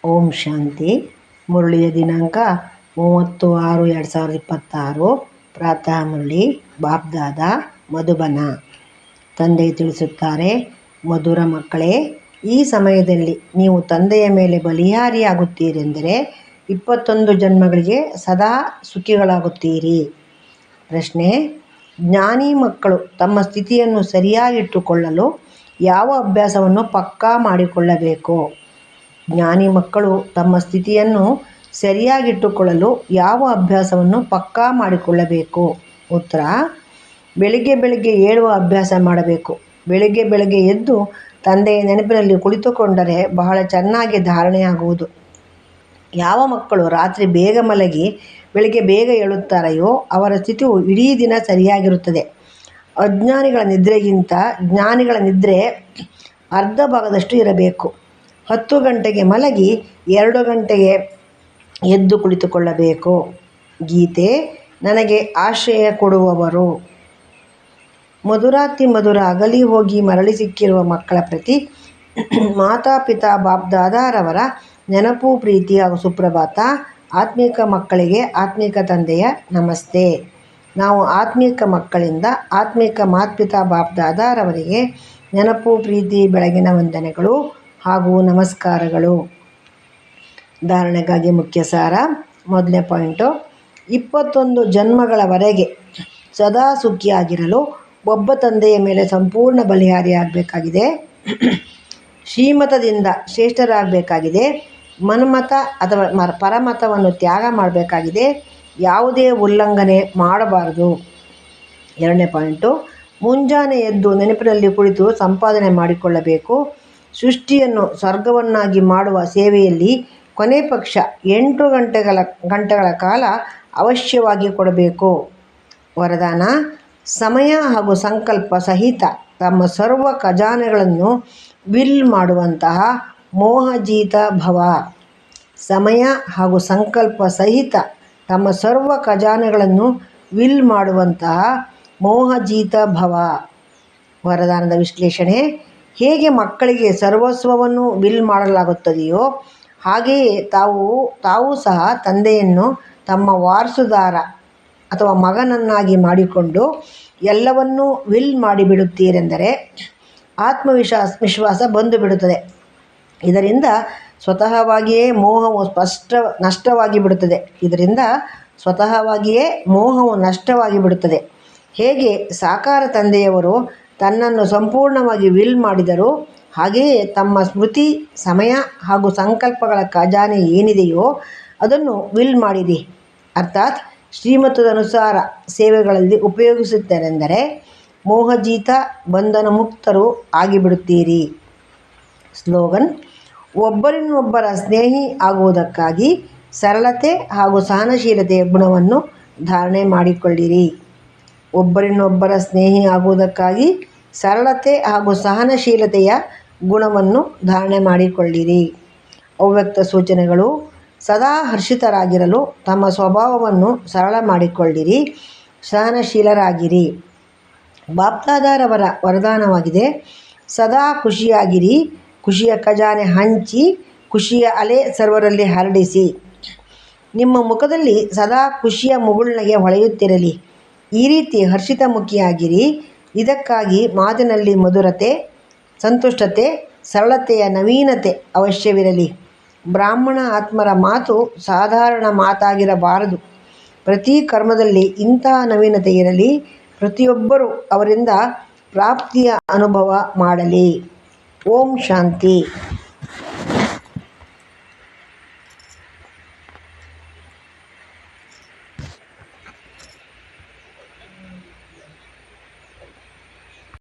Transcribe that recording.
ಓಂ ಶಾಂತಿ. ಮುರಳಿಯ ದಿನಾಂಕ 30/6/2026. ಪ್ರಾತಃ ಮುರಳಿ ಬಾಬ್ದಾದ ಮಧುಬನ. ತಂದೆ ತಿಳಿಸುತ್ತಾರೆ, ಮಧುರ ಮಕ್ಕಳೇ, ಈ ಸಮಯದಲ್ಲಿ ನೀವು ತಂದೆಯ ಮೇಲೆ ಬಲಿಯಾರಿಯಾಗುತ್ತೀರೆಂದರೆ 21 ಜನ್ಮಗಳಿಗೆ ಸದಾ ಸುಖಿಗಳಾಗುತ್ತೀರಿ. ಪ್ರಶ್ನೆ: ಜ್ಞಾನಿ ಮಕ್ಕಳು ತಮ್ಮ ಸ್ಥಿತಿಯನ್ನು ಸರಿಯಾಗಿಟ್ಟುಕೊಳ್ಳಲು ಯಾವ ಅಭ್ಯಾಸವನ್ನು ಪಕ್ಕಾ ಮಾಡಿಕೊಳ್ಳಬೇಕು? ಜ್ಞಾನಿ ಮಕ್ಕಳು ತಮ್ಮ ಸ್ಥಿತಿಯನ್ನು ಸರಿಯಾಗಿಟ್ಟುಕೊಳ್ಳಲು ಯಾವ ಅಭ್ಯಾಸವನ್ನು ಪಕ್ಕಾ ಮಾಡಿಕೊಳ್ಳಬೇಕು? ಉತ್ತರ: ಬೆಳಿಗ್ಗೆ ಏಳುವ ಅಭ್ಯಾಸ ಮಾಡಬೇಕು. ಬೆಳಿಗ್ಗೆ ಎದ್ದು ತಂದೆಯ ನೆನಪಿನಲ್ಲಿ ಕುಳಿತುಕೊಂಡರೆ ಬಹಳ ಚೆನ್ನಾಗಿ ಧಾರಣೆಯಾಗುವುದು. ಯಾವ ಮಕ್ಕಳು ರಾತ್ರಿ ಬೇಗ ಮಲಗಿ ಬೆಳಿಗ್ಗೆ ಬೇಗ ಏಳುತ್ತಾರೆಯೋ ಅವರ ಸ್ಥಿತಿಯು ಇಡೀ ದಿನ ಸರಿಯಾಗಿರುತ್ತದೆ. ಅಜ್ಞಾನಿಗಳ ನಿದ್ರೆಗಿಂತ ಜ್ಞಾನಿಗಳ ನಿದ್ರೆ ಅರ್ಧ ಭಾಗದಷ್ಟು ಇರಬೇಕು. 10 ಗಂಟೆಗೆ ಮಲಗಿ 2 ಗಂಟೆಗೆ ಎದ್ದು ಕುಳಿತುಕೊಳ್ಳಬೇಕು. ಗೀತೆ: ನನಗೆ ಆಶ್ರಯ ಕೊಡುವವರು. ಮಧುರಾತಿ ಮಧುರ ಅಗಲಿ ಹೋಗಿ ಮರಳಿ ಸಿಕ್ಕಿರುವ ಮಕ್ಕಳ ಪ್ರತಿ ಮಾತಾಪಿತಾ ಬಾಬ್ದಾದಾರವರ ನೆನಪು, ಪ್ರೀತಿ ಹಾಗೂ ಸುಪ್ರಭಾತ. ಆತ್ಮಿಕ ಮಕ್ಕಳಿಗೆ ಆತ್ಮಿಕ ತಂದೆಯ ನಮಸ್ತೆ. ನಾವು ಆತ್ಮಿಕ ಮಕ್ಕಳಿಂದ ಆತ್ಮಿಕ ಮಾತ್ಪಿತಾ ಬಾಬ್ದಾದಾರವರಿಗೆ ನೆನಪು, ಪ್ರೀತಿ, ಬೆಳಗಿನ ವಂದನೆಗಳು ಹಾಗೂ ನಮಸ್ಕಾರಗಳು. ಧಾರಣೆಗಾಗಿ ಮುಖ್ಯ ಸಾರ. ಮೊದಲನೇ ಪಾಯಿಂಟು: 21 ಜನ್ಮಗಳವರೆಗೆ ಸದಾ ಸುಖಿಯಾಗಿರಲು ಒಬ್ಬ ತಂದೆಯ ಮೇಲೆ ಸಂಪೂರ್ಣ ಬಲಿಹಾರಿಯಾಗಬೇಕಾಗಿದೆ. ಶ್ರೀಮತದಿಂದ ಶ್ರೇಷ್ಠರಾಗಬೇಕಾಗಿದೆ. ಮನ್ಮತ ಅಥವಾ ಪರಮತವನ್ನು ತ್ಯಾಗ ಮಾಡಬೇಕಾಗಿದೆ. ಯಾವುದೇ ಉಲ್ಲಂಘನೆ ಮಾಡಬಾರದು. ಎರಡನೇ ಪಾಯಿಂಟು: ಮುಂಜಾನೆ ಎದ್ದು ನೆನಪಿನಲ್ಲಿ ಕುಳಿತು ಸಂಪಾದನೆ ಮಾಡಿಕೊಳ್ಳಬೇಕು. ಸೃಷ್ಟಿಯನ್ನು ಸ್ವರ್ಗವನ್ನಾಗಿ ಮಾಡುವ ಸೇವೆಯಲ್ಲಿ ಕೊನೆ ಪಕ್ಷ 8 ಗಂಟೆಗಳ ಕಾಲ ಅವಶ್ಯವಾಗಿ ಕೊಡಬೇಕು. ವರದಾನ: ಸಮಯ ಹಾಗೂ ಸಂಕಲ್ಪ ಸಹಿತ ತಮ್ಮ ಸರ್ವ ಖಜಾನೆಗಳನ್ನು ವಿಲ್ ಮಾಡುವಂತಹ ಮೋಹಜೀತ ಭವ. ಸಮಯ ಹಾಗೂ ಸಂಕಲ್ಪ ಸಹಿತ ತಮ್ಮ ಸರ್ವ ಖಜಾನೆಗಳನ್ನು ವಿಲ್ ಮಾಡುವಂತಹ ಮೋಹಜೀತ ಭವ. ವರದಾನದ ವಿಶ್ಲೇಷಣೆ: ಹೇಗೆ ಮಕ್ಕಳಿಗೆ ಸರ್ವಸ್ವವನ್ನು ವಿಲ್ ಮಾಡಲಾಗುತ್ತದೆಯೋ ಹಾಗೆಯೇ ತಾವು ಸಹ ತಂದೆಯನ್ನು ತಮ್ಮ ವಾರಸುದಾರ ಅಥವಾ ಮಗನನ್ನಾಗಿ ಮಾಡಿಕೊಂಡು ಎಲ್ಲವನ್ನೂ ವಿಲ್ ಮಾಡಿಬಿಡುತ್ತೀರೆಂದರೆ ವಿಶ್ವಾಸ ಬಂದು ಬಿಡುತ್ತದೆ. ಇದರಿಂದ ಸ್ವತಃವಾಗಿಯೇ ಮೋಹವು ನಷ್ಟವಾಗಿ ಬಿಡುತ್ತದೆ. ಹೇಗೆ ಸಾಕಾರ ತಂದೆಯವರು ತನ್ನನ್ನು ಸಂಪೂರ್ಣವಾಗಿ ವಿಲ್ ಮಾಡಿದರು, ಹಾಗೆಯೇ ತಮ್ಮ ಸ್ಮೃತಿ, ಸಮಯ ಹಾಗೂ ಸಂಕಲ್ಪಗಳ ಖಜಾನೆ ಏನಿದೆಯೋ ಅದನ್ನು ವಿಲ್ ಮಾಡಿರಿ, ಅರ್ಥಾತ್ ಶ್ರೀಮತದನುಸಾರ ಸೇವೆಗಳಲ್ಲಿ ಉಪಯೋಗಿಸುತ್ತಾರೆಂದರೆ ಮೋಹಜೀತ ಬಂಧನ ಮುಕ್ತರು ಆಗಿಬಿಡುತ್ತೀರಿ. ಸ್ಲೋಗನ್: ಒಬ್ಬರಿನೊಬ್ಬರ ಸ್ನೇಹಿ ಆಗುವುದಕ್ಕಾಗಿ ಸರಳತೆ ಹಾಗೂ ಸಹನಶೀಲತೆಯ ಗುಣವನ್ನು ಧಾರಣೆ ಮಾಡಿಕೊಳ್ಳಿರಿ. ಒಬ್ಬರಿನೊಬ್ಬರ ಸ್ನೇಹಿ ಆಗುವುದಕ್ಕಾಗಿ ಸರಳತೆ ಹಾಗೂ ಸಹನಶೀಲತೆಯ ಗುಣವನ್ನು ಧಾರಣೆ ಮಾಡಿಕೊಳ್ಳಿರಿ. ಅವ್ಯಕ್ತ ಸೂಚನೆಗಳು: ಸದಾ ಹರ್ಷಿತರಾಗಿರಲು ತಮ್ಮ ಸ್ವಭಾವವನ್ನು ಸರಳ ಮಾಡಿಕೊಳ್ಳಿರಿ, ಸಹನಶೀಲರಾಗಿರಿ. ಬಾಬ್ದಾದಾರವರ ವರದಾನವಾಗಿದೆ: ಸದಾ ಖುಷಿಯಾಗಿರಿ, ಖುಷಿಯ ಖಜಾನೆ ಹಂಚಿ, ಖುಷಿಯ ಅಲೆ ಸರ್ವರಲ್ಲಿ ಹರಡಿಸಿ. ನಿಮ್ಮ ಮುಖದಲ್ಲಿ ಸದಾ ಖುಷಿಯ ಮುಗುಳ್ನಗೆ ಹೊಳೆಯುತ್ತಿರಲಿ. ಈ ರೀತಿ ಹರ್ಷಿತ ಮುಖಿಯಾಗಿರಿ. ಇದಕ್ಕಾಗಿ ಮಾತಿನಲ್ಲಿ ಮಧುರತೆ, ಸಂತುಷ್ಟತೆ, ಸರಳತೆಯ ನವೀನತೆ ಅವಶ್ಯವಿರಲಿ. ಬ್ರಾಹ್ಮಣ ಆತ್ಮರ ಮಾತು ಸಾಧಾರಣ ಮಾತಾಗಿರಬಾರದು. ಪ್ರತಿ ಕರ್ಮದಲ್ಲಿ ಇಂತಹ ನವೀನತೆ ಇರಲಿ. ಪ್ರತಿಯೊಬ್ಬರೂ ಅವರಿಂದ ಪ್ರಾಪ್ತಿಯ ಅನುಭವ ಮಾಡಲಿ. ಓಂ ಶಾಂತಿ.